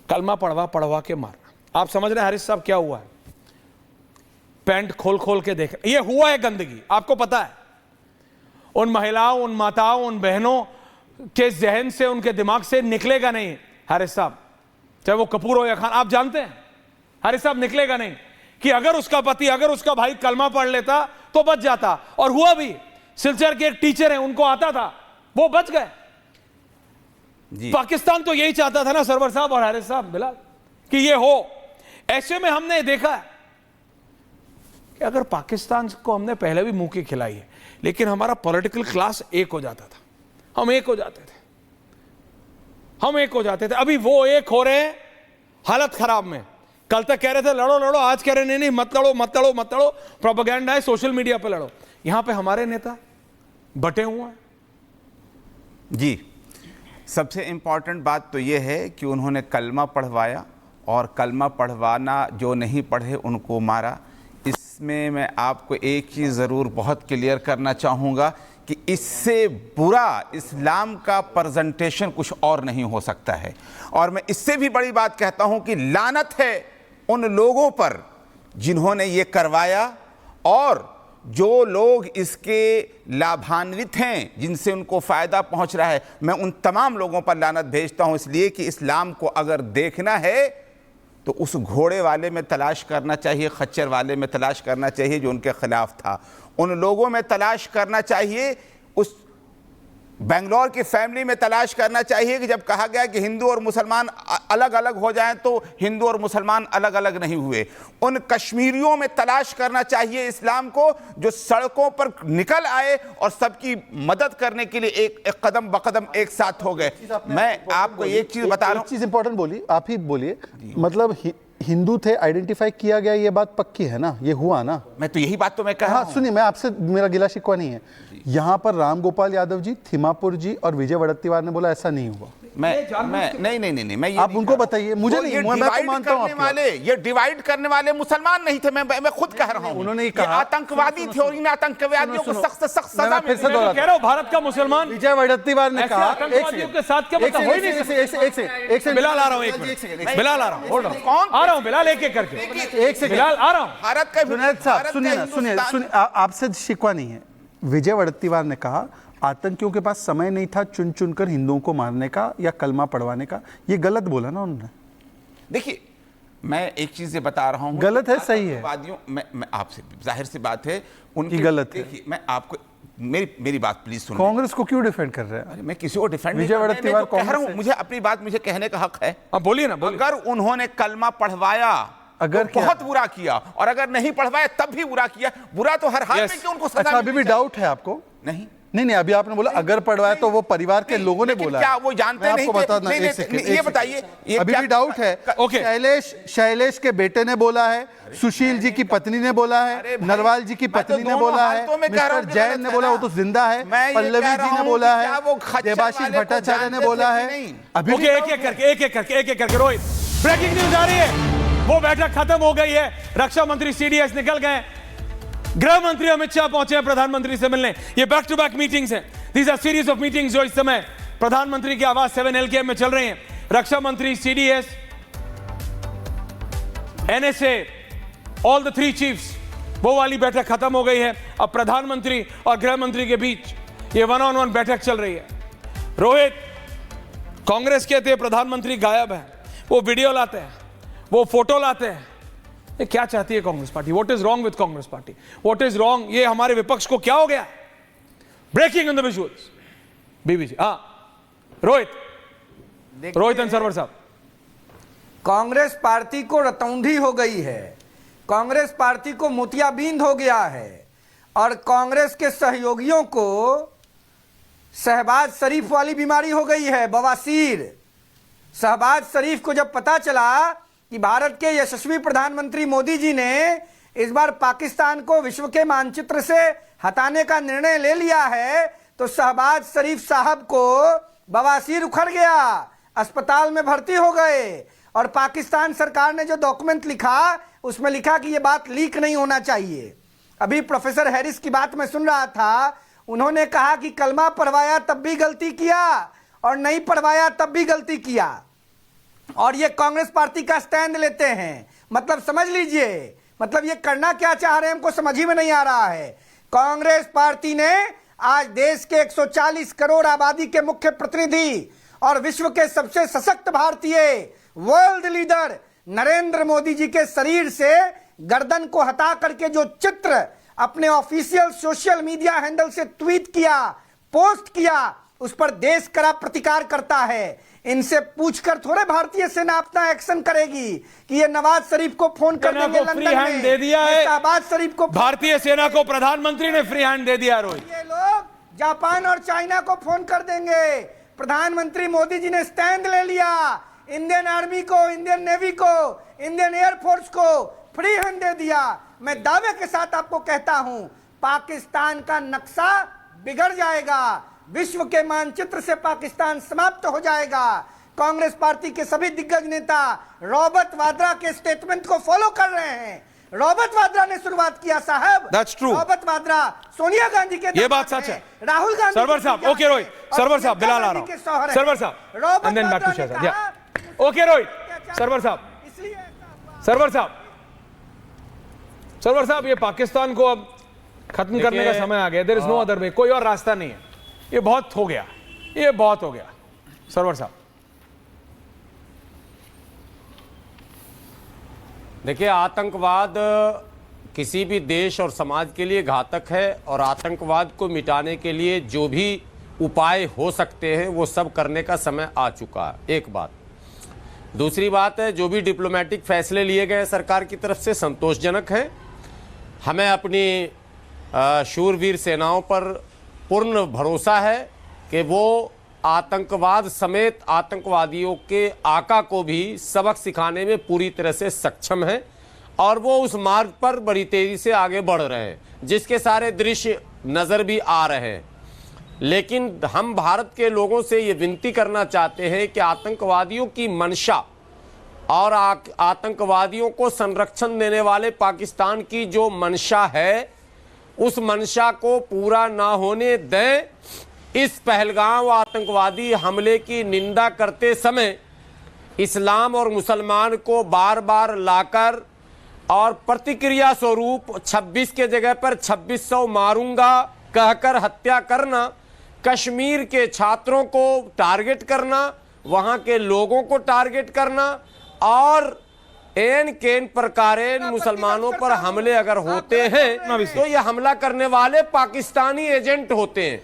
कलमा पढ़वा पढ़वा के मारना। आप समझ रहे हैं हारिस साहब क्या हुआ है? पैंट खोल खोल के देख, ये हुआ है गंदगी, आपको पता है। उन महिलाओं, उन माताओं, उन बहनों के जहन से, उनके दिमाग से निकलेगा नहीं हारिस साहब, चाहे वो कपूर हो या खान, आप जानते हैं हारिस साहब, निकलेगा नहीं कि अगर उसका पति, अगर उसका भाई कलमा पढ़ लेता तो बच जाता। और हुआ भी। सिलचर के एक टीचर हैं, उनको आता था, वो बच गए। पाकिस्तान तो यही चाहता था ना सरवर साहब और हारिस साहब, बिलाल, कि ये हो। ऐसे में हमने देखा है कि अगर पाकिस्तान को हमने पहले भी मुंह की खिलाई है, लेकिन हमारा पॉलिटिकल क्लास एक हो जाता था, हम एक हो जाते थे, हम एक हो जाते थे। अभी वो एक हो रहे हैं हालत खराब में। कल तक कह रहे थे लड़ो लड़ो, आज कह रहे नहीं नहीं मत लड़ो मत लड़ो मत लड़ो, प्रोपेगेंडा है, सोशल मीडिया पे लड़ो। यहां पे हमारे नेता बटे हुए हैं। जी, सबसे इम्पॉर्टेंट बात तो ये है कि उन्होंने कलमा पढ़वाया और कलमा पढ़वाना जो नहीं पढ़े उनको मारा। इसमें मैं आपको एक चीज़ ज़रूर बहुत क्लियर करना चाहूँगा कि इससे बुरा इस्लाम का प्रेजेंटेशन कुछ और नहीं हो सकता है। और मैं इससे भी बड़ी बात कहता हूँ कि लानत है उन लोगों पर जिन्होंने ये करवाया, और जो लोग इसके लाभान्वित हैं, जिनसे उनको फ़ायदा पहुंच रहा है, मैं उन तमाम लोगों पर लानत भेजता हूं। इसलिए कि इस्लाम को अगर देखना है तो उस घोड़े वाले में तलाश करना चाहिए, खच्चर वाले में तलाश करना चाहिए जो उनके खिलाफ था। उन लोगों में तलाश करना चाहिए, उस बेंगलोर की फैमिली में तलाश करना चाहिए कि जब कहा गया कि हिंदू और मुसलमान अलग अलग हो जाएं तो हिंदू और मुसलमान अलग अलग नहीं हुए। उन कश्मीरियों में तलाश करना चाहिए इस्लाम को, जो सड़कों पर निकल आए और सबकी मदद करने के लिए एक कदम बकदम एक साथ हो गए। मैं आपको एक चीज बता रहा हूँ, चीज इंपॉर्टेंट बोली, आप ही बोलिए। मतलब हिंदू थे, आइडेंटिफाई किया गया, ये बात पक्की है ना, ये हुआ ना? मैं तो यही बात तो मैं कह रहा हूं। सुनिए, मैं आपसे, मेरा गिला शिकवा नहीं है। यहाँ पर राम गोपाल यादव जी, थिमापुर जी और विजय वड़त्तीवार ने बोला ऐसा नहीं हुआ। मैं आप उनको बताइए, मुझे नहीं, मैं तो मानता हूं ये डिवाइड करने वाले मुसलमान नहीं थे। मैं खुद कह रहा हूं, उन्होंने कहा आतंकवादी थे और इन आतंकवादियों को सख्त से सख्त सजा फिर से कह रहा हूं भारत का मुसलमान विजय वड़त्तीवार ने कहा, आतंकवादियों के साथ क्या मतलब हो ही नहीं सकता। एक से बिलाल आ रहा हूं, एक मिनट बिलाल आ रहा हूं, होल्ड ऑन, आ रहा हूं बिलाल, एक एक करके, एक से बिलाल आ रहा हूं। भारत का जुनैद साहब सुनिए, आपसे शिकवा नहीं है। विजय वड़त्तीवार ने कहा आतंकियों के पास समय नहीं था चुन चुनकर हिंदुओं को मारने का या कलमा पढ़वाने का। ये गलत बोला ना उन्होंने। देखिए, मैं एक चीज ये बता रहा हूं, गलत है सही है? वादियों मैं आपसे, जाहिर सी बात है उनकी गलत है। देखिए, मैं आपको मेरी बात प्लीज सुनो। कांग्रेस को क्यों डिफेंड कर रहे हैं? मैं किसी को डिफेंड विजय वड़त्तीवार कह रहा हूं, मुझे अपनी बात मुझे कहने का हक है। अब बोलिए ना, बोलिए। अगर उन्होंने कलमा पढ़वाया अगर तो बहुत बुरा किया, और अगर नहीं पढ़वाया तब भी बुरा किया। बुरा तो हर हाल में क्यों उनको सजा। अच्छा, अभी भी डाउट है आपको? नहीं, अभी आपने बोला अगर पढ़वाया तो वो परिवार के लोगों ने बोला। क्या वो जानते नहीं? आपको बता, ये बताइए, अभी भी डाउट है। शैलेश के बेटे ने बोला है, सुशील जी की पत्नी ने बोला है, नरवाल जी की पत्नी ने बोला है, मिस्टर जैन ने बोला, वो तो जिंदा है, पल्लवी जी ने बोला है, देवाशीष भट्टाचार्य ने बोला है। अभी एक एक करके रोहित, ब्रेकिंग न्यूज आ रही है। वो बैठक खत्म हो गई है, रक्षा मंत्री सीडीएस निकल गए, गृह मंत्री अमित शाह पहुंचे हैं प्रधानमंत्री से मिलने। ये बैक टू बैक मीटिंग्स हैं, these R series of meetings जो इस समय प्रधानमंत्री की आवाज 7LKM में चल रही हैं। रक्षा मंत्री, CDS, NSA, all the 3 chiefs, वो वाली बैठक खत्म हो गई है। अब प्रधानमंत्री और गृह मंत्री के बीच ये 1-on-1 बैठक चल रही है। रोहित, कांग्रेस कहते हैं प्रधानमंत्री गायब है, वो वीडियो लाते हैं, वो फोटो लाते हैं। ये क्या चाहती है Congress party? What is wrong with Congress party? What is wrong? ये हमारे विपक्ष को क्या हो गया? ब्रेकिंग इन द विजुअल्स, बीबीजी। रोहित एंड सरवर साहब, कांग्रेस पार्टी को रतौंधी हो गई है, कांग्रेस पार्टी को मोतियाबिंद हो गया है, और कांग्रेस के सहयोगियों को शहबाज शरीफ वाली बीमारी हो गई है, बवासीर। शहबाज शरीफ को जब पता चला कि भारत के यशस्वी प्रधानमंत्री मोदी जी ने इस बार पाकिस्तान को विश्व के मानचित्र से हटाने का निर्णय ले लिया है, तो शहबाज शरीफ साहब को बवासीर उखड़ गया, अस्पताल में भर्ती हो गए। और पाकिस्तान सरकार ने जो डॉक्यूमेंट लिखा उसमें लिखा कि यह बात लीक नहीं होना चाहिए। अभी प्रोफेसर हैरिस की बात मैं सुन रहा था, उन्होंने कहा कि कलमा पढ़वाया तब भी गलती किया और नहीं पढ़वाया तब भी गलती किया। और ये कांग्रेस पार्टी का स्टैंड लेते हैं। मतलब समझ लीजिए, मतलब ये करना क्या चाह रहे हैं हमको समझ ही में नहीं आ रहा है। कांग्रेस पार्टी ने आज देश के 140 करोड़ आबादी के मुख्य प्रतिनिधि और विश्व के सबसे सशक्त भारतीय वर्ल्ड लीडर नरेंद्र मोदी जी के शरीर से गर्दन को हटा करके जो चित्र अपने ऑफिशियल सोशल मीडिया हैंडल से ट्वीट किया, पोस्ट किया, उस पर देश कड़ा प्रतिकार करता है। इनसे पूछकर थोड़े भारतीय सेना अपना एक्शन करेगी कि ये नवाज शरीफ को फोन कर देंगे फ्री हैंड दे दिया है शहबाज शरीफ को, भारतीय सेना को प्रधानमंत्री ने फ्री हैंड दे दिया। रोहित, ये लोग जापान और चाइना को फोन कर देंगे। प्रधानमंत्री मोदी जी ने स्टैंड ले लिया, इंडियन आर्मी को, इंडियन नेवी को, इंडियन एयरफोर्स को फ्री हैंड दे दिया। मैं दावे के साथ आपको कहता हूं, पाकिस्तान का नक्शा बिगड़ जाएगा, विश्व के मानचित्र से पाकिस्तान समाप्त हो जाएगा। कांग्रेस पार्टी के सभी दिग्गज नेता रॉबर्ट वाड्रा के स्टेटमेंट को फॉलो कर रहे हैं। रॉबर्ट वाड्रा ने शुरुआत किया साहब, That's true. Robert Vadra Sonia Gandhi के ये बात सच है। राहुल गांधी, सरवर साहब, ओके रोहित, सरवर साहब, बिलाल आ रहा हूं, सरवर साहब, Robert and then back to Vadra ने Shahzad, कहा, yeah. ओके रोहित, सरवर साहब, इसलिए ऐसा हुआ। सरवर साहब, सरवर साहब, ये पाकिस्तान को अब खत्म करने का समय आ गया। There is no other way, कोई और रास्ता नहीं है। ये बहुत हो गया, ये बहुत हो गया। सरवर साहब, देखिए, आतंकवाद किसी भी देश और समाज के लिए घातक है और आतंकवाद को मिटाने के लिए जो भी उपाय हो सकते हैं वो सब करने का समय आ चुका है। एक बात। दूसरी बात है, जो भी डिप्लोमेटिक फैसले लिए गए सरकार की तरफ से संतोषजनक है। हमें अपनी शूरवीर सेनाओं पर पूर्ण भरोसा है कि वो आतंकवाद समेत आतंकवादियों के आका को भी सबक सिखाने में पूरी तरह से सक्षम है और वो उस मार्ग पर बड़ी तेजी से आगे बढ़ रहे हैं, जिसके सारे दृश्य नज़र भी आ रहे हैं। लेकिन हम भारत के लोगों से ये विनती करना चाहते हैं कि आतंकवादियों की मंशा और आतंकवादियों को संरक्षण देने वाले पाकिस्तान की जो मंशा है, उस मंशा को पूरा ना होने दें। इस पहलगाम आतंकवादी हमले की निंदा करते समय इस्लाम और मुसलमान को बार बार लाकर और प्रतिक्रिया स्वरूप 26 के जगह पर 2600 मारूंगा कहकर हत्या करना, कश्मीर के छात्रों को टारगेट करना, वहां के लोगों को टारगेट करना और एन केन प्रकारेण मुसलमानों पर हमले अगर होते हैं तो ये हमला करने वाले पाकिस्तानी एजेंट होते हैं।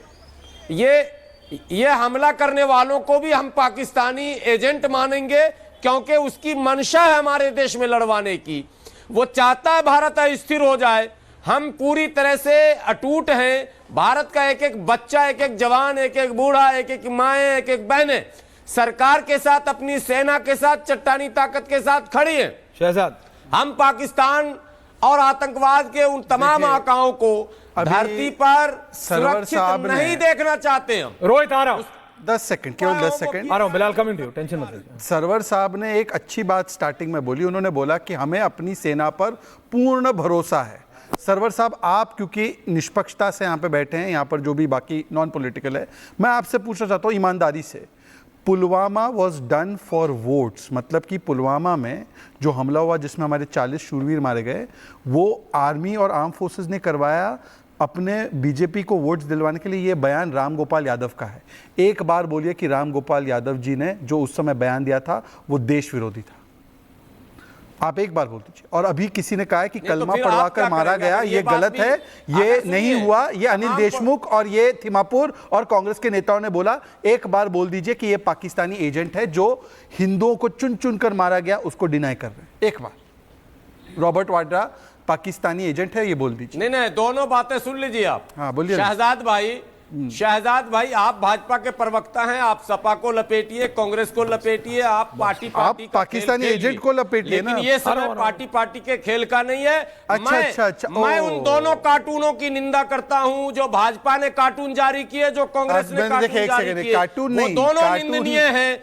ये हमला करने वालों को भी हम पाकिस्तानी एजेंट मानेंगे, क्योंकि उसकी मंशा है हमारे देश में लड़वाने की। वो चाहता है भारत अस्थिर हो जाए। हम पूरी तरह से अटूट हैं। भारत का एक एक बच्चा, एक एक जवान, एक एक बूढ़ा, एक एक माएँ, एक एक बहनें सरकार के साथ, अपनी सेना के साथ, चट्टानी ताकत के साथ खड़ी है। शहजाद, हम पाकिस्तान और आतंकवाद के उन तमाम आकाओं को धरती पर सुरक्षित नहीं देखना चाहते हम। रोहित आ रहा हूं, 10 सेकंड, केवल 10 सेकंड आ रहा हूं, Bilal coming to you, tension मत लीजिए। सरवर साहब ने एक अच्छी बात स्टार्टिंग में बोली। उन्होंने बोला कि हमें अपनी सेना पर पूर्ण भरोसा है। सरवर साहब, आप क्योंकि निष्पक्षता से यहाँ पे बैठे हैं, यहाँ पर जो भी बाकी नॉन पॉलिटिकल है, मैं आपसे पूछना चाहता हूँ ईमानदारी से, Pulwama was done for votes, मतलब कि पुलवामा में जो हमला हुआ जिसमें हमारे 40 शूरवीर मारे गए, वो आर्मी और आर्म फोर्सेस ने करवाया अपने बीजेपी को वोट्स दिलवाने के लिए। ये बयान राम गोपाल यादव का है। एक बार बोलिए कि राम गोपाल यादव जी ने जो उस समय बयान दिया था वो देश विरोधी था। आप एक बार बोल दीजिए। और अभी किसी ने कहा है कि कलमा पढ़वाकर मारा गया, ये गलत है, ये नहीं हुआ। ये अनिल देशमुख और ये थिमापुर और कांग्रेस के नेताओं ने बोला। एक बार बोल दीजिए कि ये पाकिस्तानी एजेंट है जो हिंदुओं को चुन चुन कर मारा गया, उसको डिनाई कर रहे हैं। एक बार रॉबर्ट वाड्रा पाकिस्तानी एजेंट है, ये बोल दीजिए। नहीं, दोनों बातें सुन लीजिए आप। हाँ, बोलिए। शहजाद भाई, आप भाजपा के प्रवक्ता हैं, आप सपा को लपेटिए, कांग्रेस को लपेटिए, आप पार्टी आप पाकिस्तानी एजेंट को लपेटिए ना। लेकिन ये समय पार्टी के खेल का नहीं है। अच्छा, मैं उन दोनों कार्टूनों की निंदा करता हूं जो भाजपा ने कार्टून जारी किए, जो कांग्रेस ने कार्टून जारी किए, वो दोनों निंदनीय हैं।